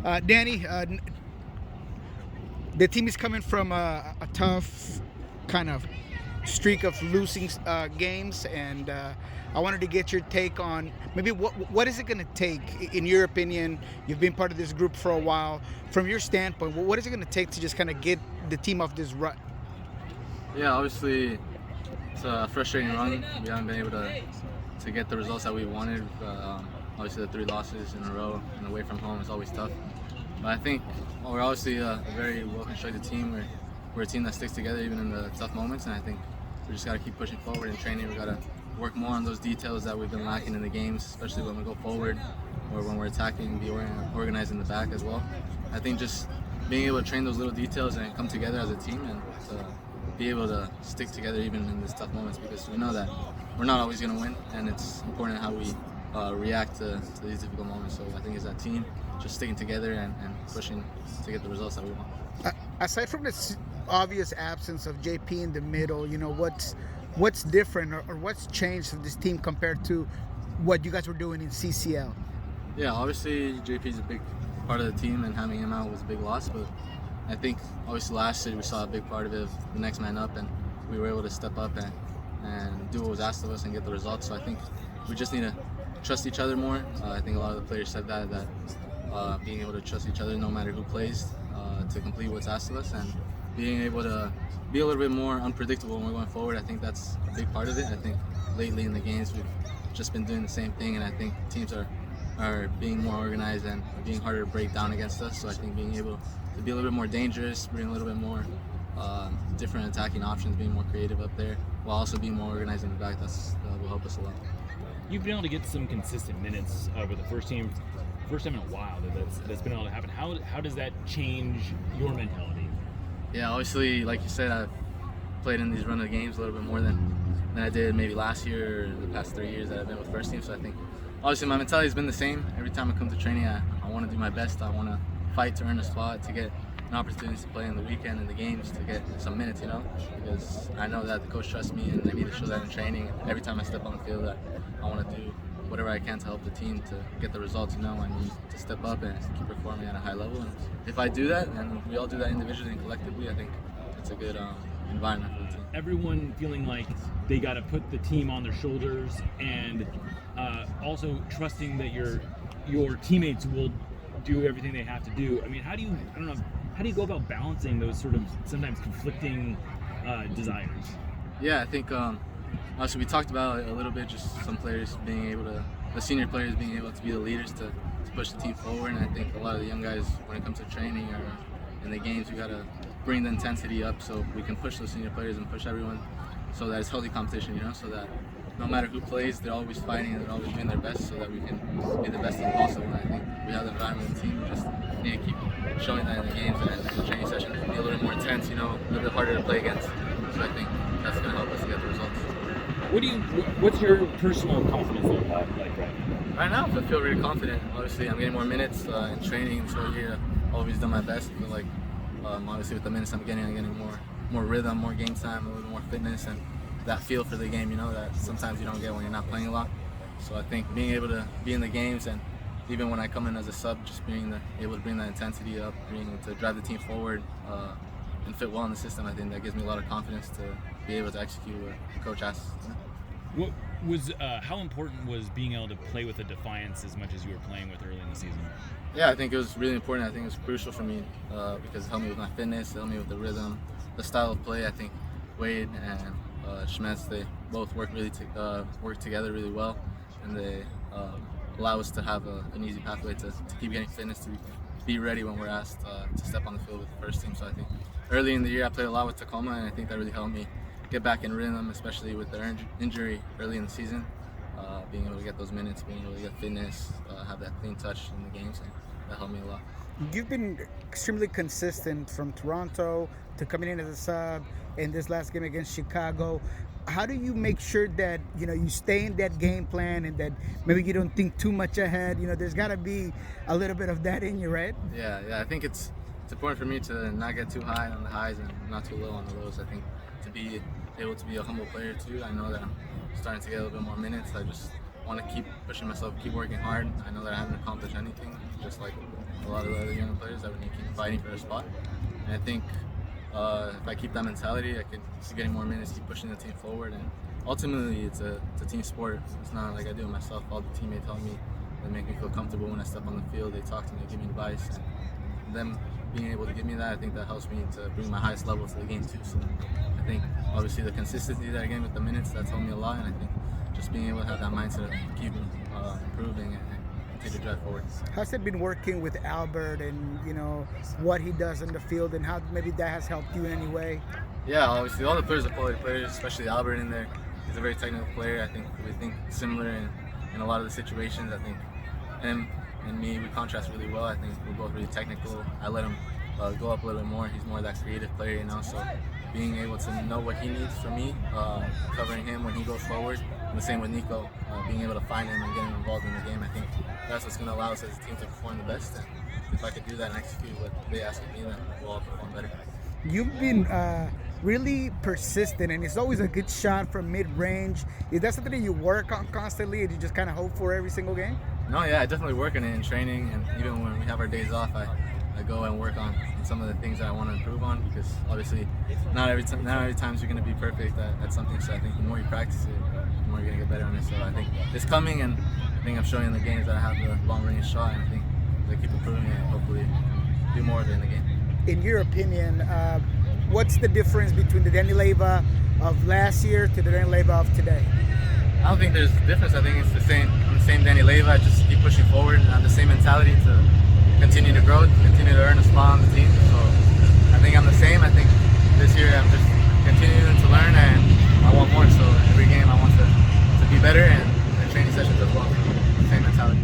Danny, the team is coming from a tough kind of streak of losing games, and I wanted to get your take on maybe what is it going to take, in your opinion? You've been part of this group for a while. From your standpoint, what is it going to take to just kind of get the team off this rut? Yeah, obviously it's a frustrating run. We haven't been able to get the results that we wanted. Obviously, the 3 losses in a row and away from home is always tough. But I think we're obviously a very well-constructed team. We're a team that sticks together even in the tough moments, and I think we just got to keep pushing forward in training. We got to work more on those details that we've been lacking in the games, especially when we go forward or when we're attacking, be organized in the back as well. I think just being able to train those little details and come together as a team and to be able to stick together even in these tough moments, because we know that we're not always going to win, and it's important how we react to these difficult moments. So I think as a team, just sticking together and pushing to get the results that we want. Aside from this obvious absence of JP in the middle, what's different or what's changed with this team compared to what you guys were doing in CCL? Yeah, obviously JP is a big part of the team, and having him out was a big loss. But I think obviously last year we saw a big part of it, the next man up, and we were able to step up and do what was asked of us and get the results. So I think we just need to trust each other more. I think a lot of the players said that being able to trust each other no matter who plays to complete what's asked of us, and being able to be a little bit more unpredictable when we're going forward. I think that's a big part of it. I think lately in the games we've just been doing the same thing, and I think teams are being more organized and being harder to break down against us. So I think being able to be a little bit more dangerous, bring a little bit more different attacking options, being more creative up there, while also being more organized in the back, will help us a lot. You've been able to get some consistent minutes with the first time in a while that's been able to happen. How does that change your mentality? Yeah, obviously, like you said, I've played in these run of games a little bit more than I did maybe last year or the past 3 years that I've been with first team. So I think obviously my mentality has been the same. Every time I come to training, I want to do my best. I want to fight to earn a spot, to get an opportunity to play in the weekend in the games, to get some minutes, because I know that the coach trusts me, and I need to show that in training. Every time I step on the field, that I want to do whatever I can to help the team to get the results. I need to step up and keep performing at a high level. And if I do that, and we all do that individually and collectively, I think it's a good environment for the team. Everyone feeling like they got to put the team on their shoulders, and also trusting that your teammates will do everything they have to do. I mean, how do you go about balancing those sort of sometimes conflicting desires? Yeah, I think obviously we talked about it a little bit, just some players being able to, the senior players being able to be the leaders to push the team forward, and I think a lot of the young guys, when it comes to training or in the games, we got to bring the intensity up so we can push those senior players and push everyone so that it's healthy competition, so that no matter who plays, they're always fighting and they're always doing their best so that we can be the best team possible. And I think we have the environment in the team. We just need to keep showing that in the games and in the training sessions, be a little more intense, a little bit harder to play against. So I think that's going to help us to get the results. What's your personal confidence level like right now? Right now, I feel really confident. Obviously, I'm getting more minutes in training, so here I've always done my best. I feel like obviously with the minutes I'm getting more rhythm, more game time, a little more fitness, and that feel for the game, that sometimes you don't get when you're not playing a lot. So I think being able to be in the games, and even when I come in as a sub, just being able to bring that intensity up, being able to drive the team forward and fit well in the system, I think that gives me a lot of confidence to be able to execute what the coach asks. What was how important was being able to play with a Defiance as much as you were playing with early in the season? Yeah, I think it was really important. I think it was crucial for me because it helped me with my fitness, it helped me with the rhythm, the style of play. I think Wade and Schmetz, they both work together really well, and they allow us to have an easy pathway to keep getting fitness, to be ready when we're asked to step on the field with the first team. So I think early in the year I played a lot with Tacoma, and I think that really helped me get back in rhythm, especially with their injury early in the season. Being able to get those minutes, being able to get fitness, have that clean touch in the games, and that helped me a lot. You've been extremely consistent from Toronto to coming in as a sub in this last game against Chicago. How do you make sure that you stay in that game plan and that maybe you don't think too much ahead? There's got to be a little bit of that in you, right? Yeah. I think it's important for me to not get too high on the highs and not too low on the lows. I think to be able to be a humble player too. I know that I'm starting to get a little bit more minutes. I just want to keep pushing myself, keep working hard. I know that I haven't accomplished anything, just like a lot of the other younger players that we need to keep fighting for a spot. And I think if I keep that mentality, I could keep getting more minutes, keep pushing the team forward. And ultimately, it's a team sport. It's not like I do it myself. All the teammates help me. They make me feel comfortable when I step on the field. They talk to me, they give me advice. And them being able to give me that, I think that helps me to bring my highest level to the game too. So I think obviously the consistency that I gain with the minutes, that's helped me a lot. And I think just being able to have that mindset of keep improving and take the drive forward. How's it been working with Albert and, you know, what he does in the field and how maybe that has helped you in any way? Yeah, obviously all the players are quality players, especially Albert in there. He's a very technical player. I think we think similar in a lot of the situations. I think him and me, we contrast really well. I think we're both really technical. I let him go up a little bit more. He's more that creative player, you know, so being able to know what he needs from me, covering him when he goes forward, and the same with Nico, being able to find him and get him involved in the game. I think that's what's going to allow us as a team to perform the best. And if I could do that and execute what they ask of me, then we'll all perform better. You've been really persistent, and it's always a good shot from mid-range. Is that something that you work on constantly and you just kind of hope for every single game? No, yeah, I definitely work on it in training, and even when we have our days off, I go and work on some of the things that I want to improve on, because obviously not every time you're going to be perfect at something. So I think the more you practice it, the more you're going to get better on it. So I think it's coming, and I think I'm showing in the games that I have the long-range shot, and I think I keep improving it and hopefully do more of it in the game. In your opinion, what's the difference between the Danny Leyva of last year to the Danny Leyva of today? I don't think there's a difference. I think it's the same. I'm the same Danny Leyva. I just keep pushing forward and have the same mentality to continue to grow, continue to earn a spot on the team. So I think I'm the same. I think this year I'm just continuing to learn, and I want more. So every game I want to be better, and training sessions as well. Same mentality.